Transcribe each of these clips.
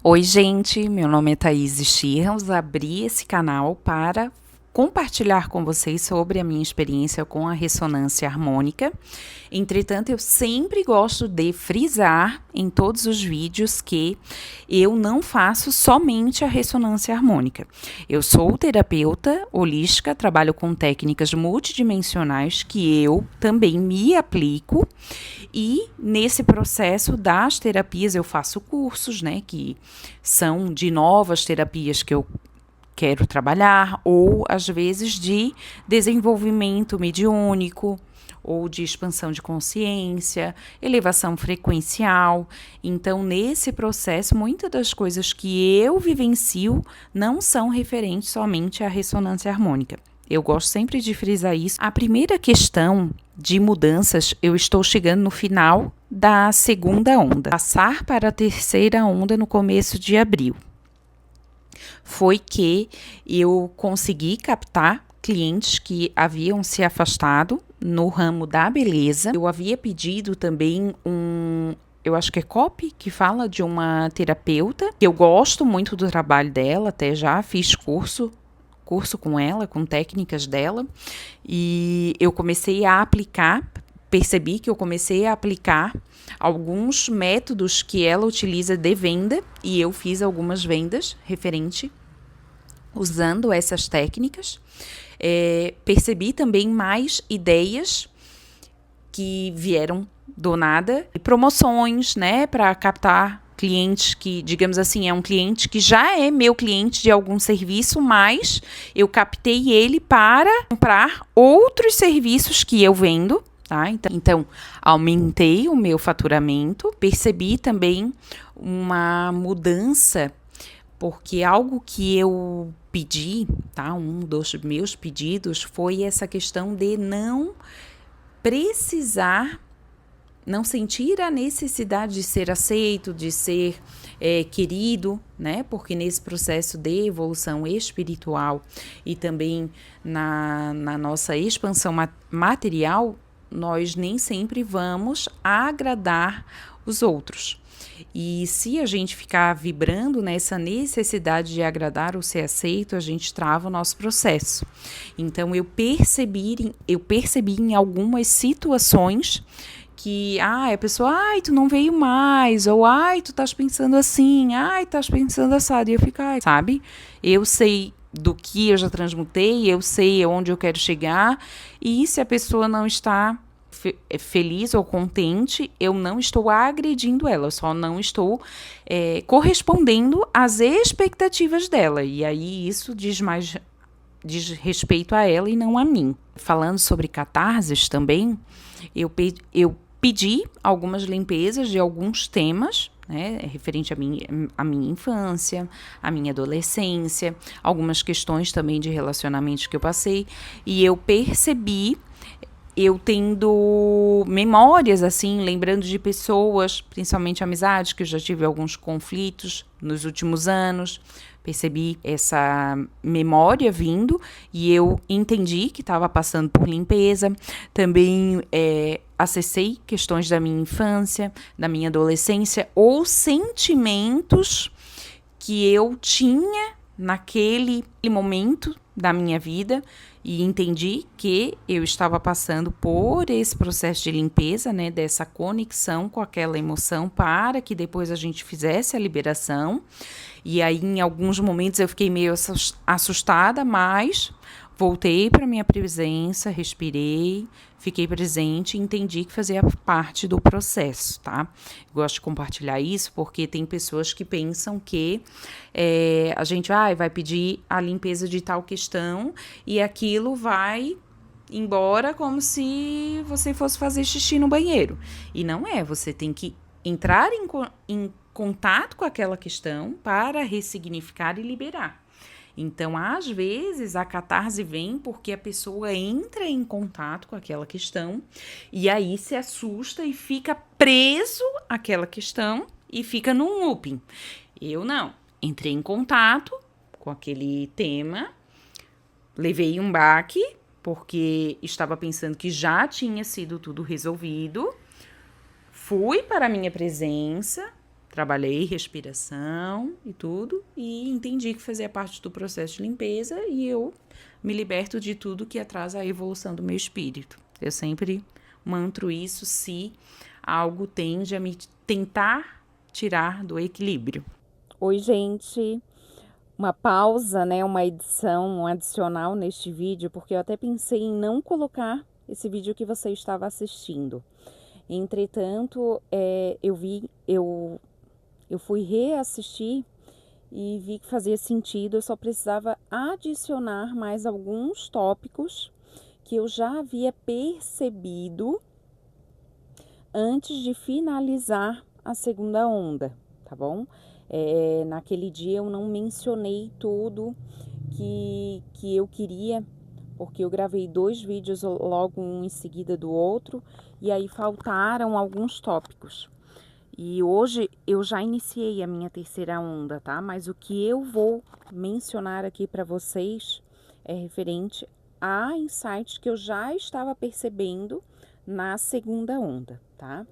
Oi, gente, meu nome é Thaís Schirros. Abri esse canal para compartilhar com vocês sobre a minha experiência com a ressonância harmônica. Entretanto, eu sempre gosto de frisar em todos os vídeos que eu não faço somente a ressonância harmônica. Eu sou terapeuta holística, trabalho com técnicas multidimensionais que eu também me aplico. E nesse processo das terapias eu faço cursos, né, que são de novas terapias que eu quero trabalhar, ou às vezes de desenvolvimento mediúnico, ou de expansão de consciência, elevação frequencial. Então, nesse processo, muitas das coisas que eu vivencio não são referentes somente à ressonância harmônica. Eu gosto sempre de frisar isso. A primeira questão de mudanças, eu estou chegando no final da segunda onda. Passar para a terceira onda no começo de abril. Foi que eu consegui captar clientes que haviam se afastado no ramo da beleza. Eu havia pedido também eu acho que é copy, que fala de uma terapeuta, que eu gosto muito do trabalho dela, até já fiz curso com ela, com técnicas dela, e eu comecei a aplicar, percebi que eu comecei a aplicar alguns métodos que ela utiliza de venda, e eu fiz algumas vendas referente usando essas técnicas. Percebi também mais ideias que vieram do nada, promoções, né, para captar clientes que, digamos assim, é um cliente que já é meu cliente de algum serviço, mas eu captei ele para comprar outros serviços que eu vendo, tá? Então, aumentei o meu faturamento, percebi também uma mudança, porque algo que eu pedi, tá? Um dos meus pedidos foi essa questão de não precisar, não sentir a necessidade de ser aceito, de ser querido, né? Porque nesse processo de evolução espiritual e também na nossa expansão material, nós nem sempre vamos agradar os outros. E se a gente ficar vibrando nessa necessidade de agradar ou ser aceito, a gente trava o nosso processo. Então, eu percebi em algumas situações que, a pessoa, tu não veio mais, ou, tu estás pensando assim, estás pensando assado, e eu fico, sabe? Eu sei do que eu já transmutei, eu sei onde eu quero chegar, e se a pessoa não está feliz ou contente, eu não estou agredindo ela, eu só não estou correspondendo às expectativas dela, e aí isso diz respeito a ela e não a mim. Falando sobre catarses também, eu pedi algumas limpezas de alguns temas, né, referente à minha infância, à minha adolescência, algumas questões também de relacionamentos que eu passei, e eu percebi, eu tendo memórias, assim, lembrando de pessoas, principalmente amizades, que eu já tive alguns conflitos nos últimos anos, percebi essa memória vindo e eu entendi que estava passando por limpeza. Também acessei questões da minha infância, da minha adolescência, ou sentimentos que eu tinha naquele momento da minha vida, e entendi que eu estava passando por esse processo de limpeza, né, dessa conexão com aquela emoção, para que depois a gente fizesse a liberação. E aí, em alguns momentos, eu fiquei meio assustada, mas voltei para minha presença, respirei, fiquei presente e entendi que fazia parte do processo, tá? Gosto de compartilhar isso porque tem pessoas que pensam que a gente vai pedir a limpeza de tal questão e aquilo vai embora como se você fosse fazer xixi no banheiro. E não é, você tem que entrar em contato com aquela questão para ressignificar e liberar. Então, às vezes, a catarse vem porque a pessoa entra em contato com aquela questão e aí se assusta e fica preso àquela questão e fica num looping. Eu não. Entrei em contato com aquele tema, levei um baque porque estava pensando que já tinha sido tudo resolvido, fui para a minha presença, Trabalhei respiração e tudo, e entendi que fazia parte do processo de limpeza, e eu me liberto de tudo que atrasa a evolução do meu espírito. Eu sempre mantro isso se algo tende a me tentar tirar do equilíbrio. Oi, gente. Uma pausa, né? Uma edição, um adicional neste vídeo, porque eu até pensei em não colocar esse vídeo que você estava assistindo. Entretanto, eu fui reassistir e vi que fazia sentido, eu só precisava adicionar mais alguns tópicos que eu já havia percebido antes de finalizar a segunda onda, tá bom? Naquele dia eu não mencionei tudo que eu queria, porque eu gravei 2 vídeos logo um em seguida do outro, e aí faltaram alguns tópicos. E hoje eu já iniciei a minha terceira onda, tá? Mas o que eu vou mencionar aqui para vocês é referente a insights que eu já estava percebendo na segunda onda, tá?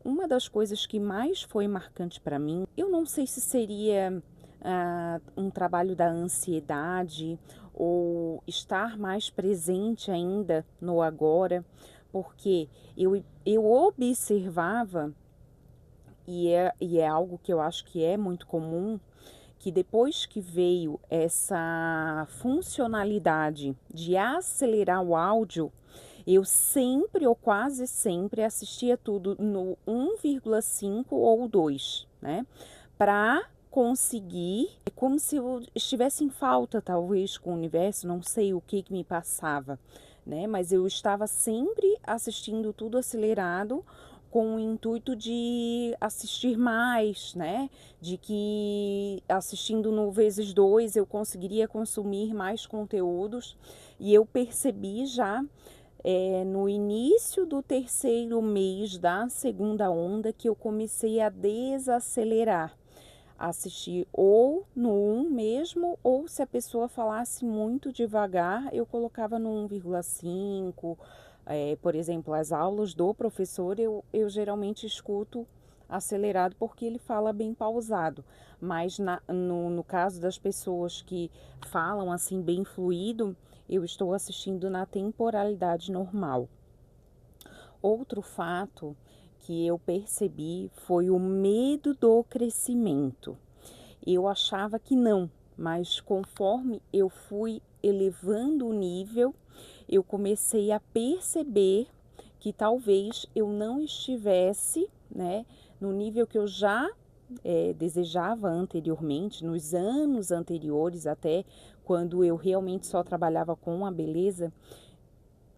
Uma das coisas que mais foi marcante para mim, eu não sei se seria um trabalho da ansiedade ou estar mais presente ainda no agora, porque eu observava, e é algo que eu acho que é muito comum, que depois que veio essa funcionalidade de acelerar o áudio, eu sempre ou quase sempre assistia tudo no 1,5 ou 2, né? Para conseguir, é como se eu estivesse em falta, talvez, com o universo, não sei o que me passava, né? Mas eu estava sempre assistindo tudo acelerado, com o intuito de assistir mais, né? De que assistindo no vezes 2 eu conseguiria consumir mais conteúdos, e eu percebi já no início do terceiro mês da segunda onda que eu comecei a desacelerar, assistir ou no 1 mesmo, ou se a pessoa falasse muito devagar, eu colocava no 1,5. Por exemplo, as aulas do professor eu geralmente escuto acelerado porque ele fala bem pausado, mas no caso das pessoas que falam assim bem fluido, eu estou assistindo na temporalidade normal. Outro fato que eu percebi foi o medo do crescimento. Eu achava que não, mas conforme eu fui elevando o nível, eu comecei a perceber que talvez eu não estivesse, né, no nível que eu já desejava anteriormente, nos anos anteriores, até quando eu realmente só trabalhava com a beleza,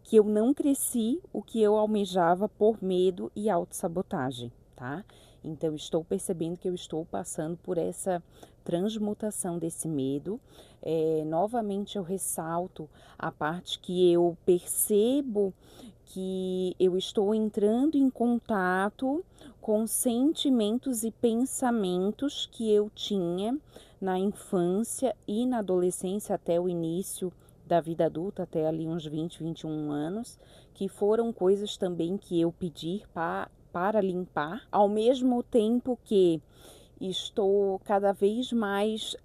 que eu não cresci o que eu almejava por medo e autossabotagem, tá? Então, estou percebendo que eu estou passando por essa transmutação desse medo. Novamente, eu ressalto a parte que eu percebo que eu estou entrando em contato com sentimentos e pensamentos que eu tinha na infância e na adolescência até o início da vida adulta, até ali uns 20, 21 anos, que foram coisas também que eu pedi para limpar, ao mesmo tempo que estou cada vez mais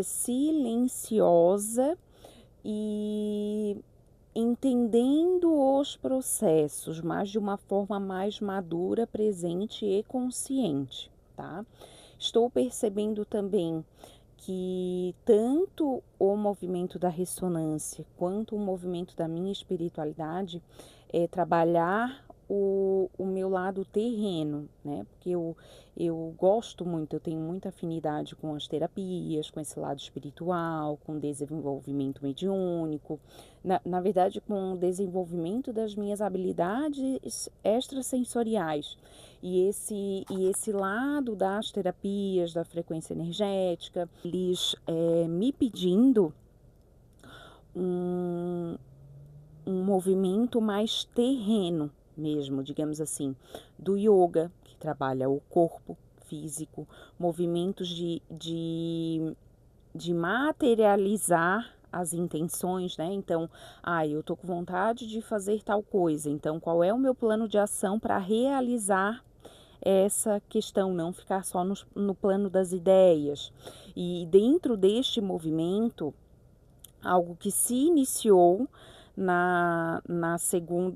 silenciosa e entendendo os processos, mas de uma forma mais madura, presente e consciente, tá? Estou percebendo também que tanto o movimento da ressonância quanto o movimento da minha espiritualidade é trabalhar o meu lado terreno, né? Porque eu gosto muito, eu tenho muita afinidade com as terapias, com esse lado espiritual, com desenvolvimento mediúnico, na verdade, com o desenvolvimento das minhas habilidades extrasensoriais. E esse lado das terapias, da frequência energética, eles me pedindo um, um movimento mais terreno mesmo, digamos assim, do yoga, que trabalha o corpo físico, movimentos de materializar as intenções, né? Então, eu tô com vontade de fazer tal coisa. Então, qual é o meu plano de ação para realizar essa questão, não ficar só no plano das ideias. E dentro deste movimento, algo que se iniciou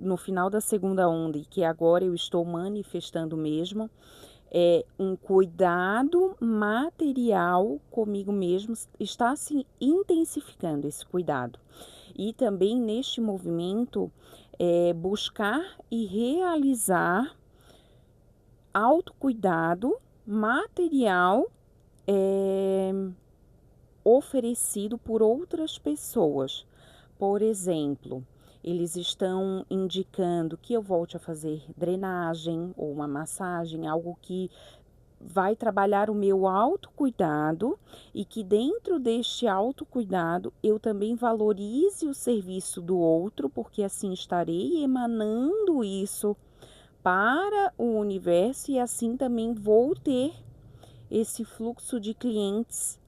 no final da segunda onda e que agora eu estou manifestando mesmo, é um cuidado material comigo mesmo, está se intensificando esse cuidado. E também neste movimento, buscar e realizar autocuidado material oferecido por outras pessoas. Por exemplo, eles estão indicando que eu volte a fazer drenagem ou uma massagem, algo que vai trabalhar o meu autocuidado e que dentro deste autocuidado eu também valorize o serviço do outro, porque assim estarei emanando isso para o universo e assim também vou ter esse fluxo de clientes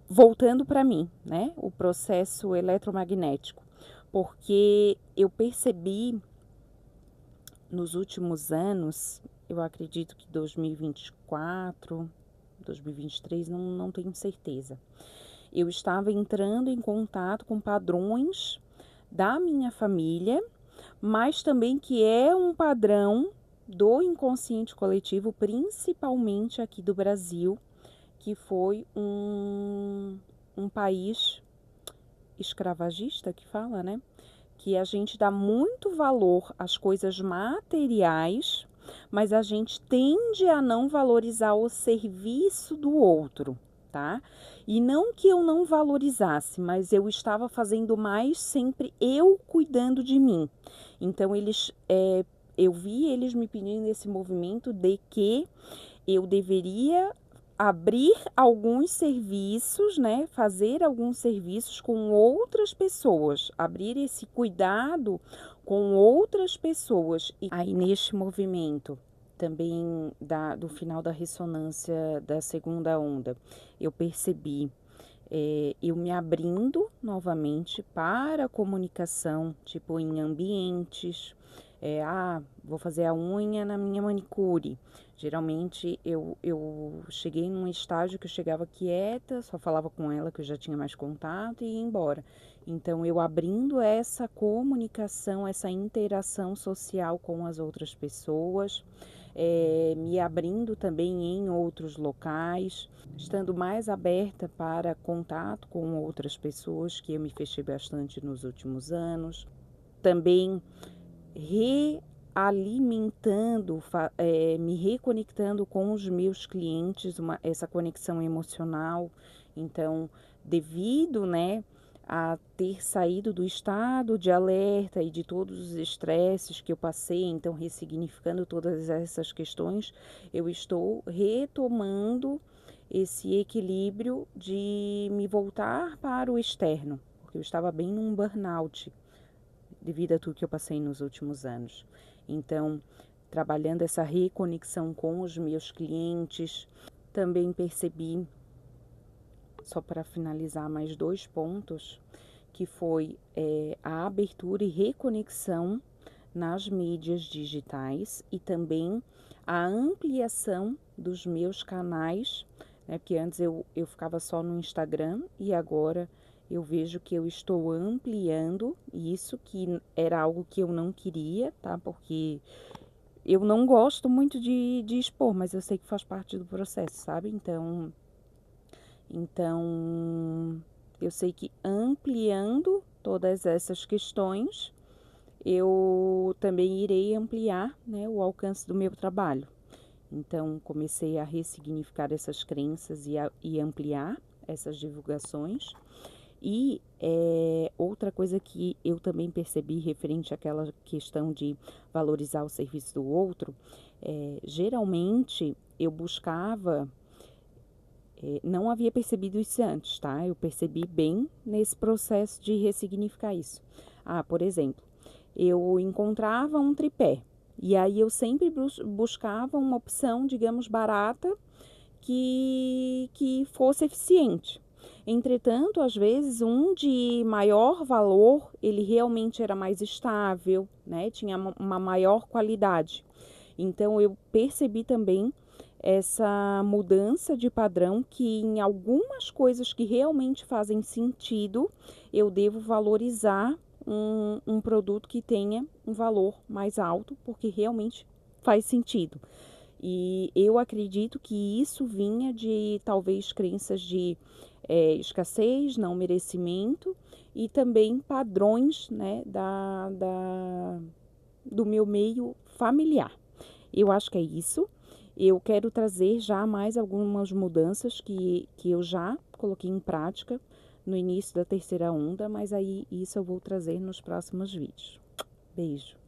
voltando para mim, né? O processo eletromagnético. Porque eu percebi nos últimos anos, eu acredito que 2024, 2023, não tenho certeza. Eu estava entrando em contato com padrões da minha família, mas também que é um padrão do inconsciente coletivo, principalmente aqui do Brasil, que foi um país escravagista, que fala, né? Que a gente dá muito valor às coisas materiais, mas a gente tende a não valorizar o serviço do outro, tá? E não que eu não valorizasse, mas eu estava fazendo mais sempre eu cuidando de mim. Então eu vi eles me pedindo esse movimento de que eu deveria abrir alguns serviços, né? Fazer alguns serviços com outras pessoas, abrir esse cuidado com outras pessoas. E aí neste movimento também do final da ressonância da segunda onda, eu percebi eu me abrindo novamente para a comunicação, tipo em ambientes, vou fazer a unha na minha manicure. Geralmente eu cheguei num estágio que eu chegava quieta, só falava com ela que eu já tinha mais contato e ia embora. Então eu abrindo essa comunicação, essa interação social com as outras pessoas, me abrindo também em outros locais, estando mais aberta para contato com outras pessoas, que eu me fechei bastante nos últimos anos. Também realimentando, me reconectando com os meus clientes, essa conexão emocional. Então, devido, né, a ter saído do estado de alerta e de todos os estresses que eu passei, então ressignificando todas essas questões, eu estou retomando esse equilíbrio de me voltar para o externo, porque eu estava bem num burnout devido a tudo que eu passei nos últimos anos. Então, trabalhando essa reconexão com os meus clientes, também percebi, só para finalizar, mais 2 pontos, que foi a abertura e reconexão nas mídias digitais e também a ampliação dos meus canais, né? Porque antes eu ficava só no Instagram e agora eu vejo que eu estou ampliando isso, que era algo que eu não queria, tá? Porque eu não gosto muito de expor, mas eu sei que faz parte do processo, sabe? Então, eu sei que ampliando todas essas questões, eu também irei ampliar, né, o alcance do meu trabalho. Então, comecei a ressignificar essas crenças e ampliar essas divulgações. E outra coisa que eu também percebi referente àquela questão de valorizar o serviço do outro, geralmente eu buscava, não havia percebido isso antes, tá? Eu percebi bem nesse processo de ressignificar isso. Por exemplo, eu encontrava um tripé e aí eu sempre buscava uma opção, digamos, barata que fosse eficiente. Entretanto, às vezes, um de maior valor, ele realmente era mais estável, né? Tinha uma maior qualidade. Então eu percebi também essa mudança de padrão, que em algumas coisas que realmente fazem sentido, eu devo valorizar um produto que tenha um valor mais alto, porque realmente faz sentido. E eu acredito que isso vinha de talvez crenças de escassez, não merecimento e também padrões, né, do meu meio familiar. Eu acho que é isso. Eu quero trazer já mais algumas mudanças que eu já coloquei em prática no início da terceira onda, mas aí isso eu vou trazer nos próximos vídeos. Beijo!